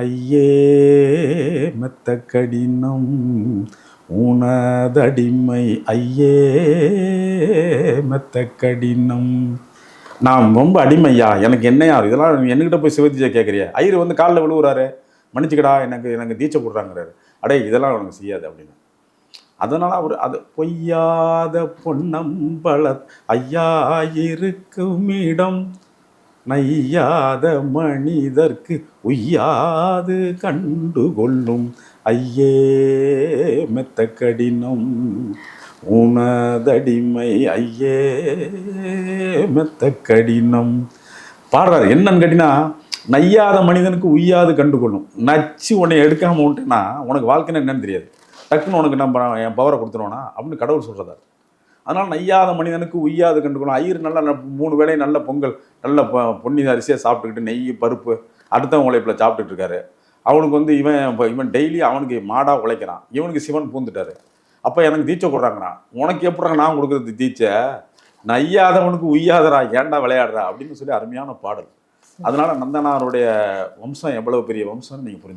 ஐயே மெத்த கடினம் உனதடிமை ஐயே மெத்த கடினம். நான் ரொம்ப அடிமையா, எனக்கு என்னையா இதெல்லாம் என்கிட்ட போய் சிவத்திஜா கேட்குறியா? ஐயர் வந்து காலில் விழுவுறாரு, மன்னிச்சுக்கடா எனக்கு தீட்சை கொடுறாங்கிறாரு. அடே இதெல்லாம் அவனுக்கு செய்யாது அப்படின்னு. அதனால் அவர் அது பொய்யாத பொன்னம்பல ஐயா இருக்கும் இடம் நையாத மனிதர்க்கு உய்யாது கண்டு கொள்ளும் ஐயே மெத்த கடினம் உனதடிமை ஐயே மெத்த கடினம் பாடுறாரு. என்னன்னு கேட்டினா, நையாத மனிதனுக்கு உய்யாது கண்டு கொள்ளும். நச்சு உன்னை எடுக்காமல் விட்டுனா உனக்கு வாழ்க்கைன்னு என்னன்னு தெரியாது. டக்குன்னு உனக்கு நம்ம என் பவரை கொடுத்துருவோனா அப்படின்னு கடவுள் சொல்கிறதாரு. அதனால் நையாத மனிதனுக்கு உய்யாது கண்டுக்கணும். ஐயர் நல்லா 3 வேளையும் நல்ல பொங்கல் நல்ல பொன்னி அரிசியாக சாப்பிட்டுக்கிட்டு நெய் பருப்பு அடுத்தவன் உழைப்பில் சாப்பிட்டுட்டு இருக்காரு. அவனுக்கு வந்து இவன் டெய்லி அவனுக்கு மாடாக உழைக்கிறான். இவனுக்கு சிவன் பூந்துட்டாரு. அப்போ எனக்கு தீட்சை கொடுறாங்கிறான். உனக்கு எப்படா நான் கொடுக்குறது தீட்சை? நையாதவனுக்கு உய்யாதரா, ஏன்டா விளையாடுறா அப்படின்னு சொல்லி அருமையான பாடல். அதனால நந்தனாருடைய வம்சம் எவ்வளவு பெரிய வம்சம்னு நீங்கள் புரிஞ்சு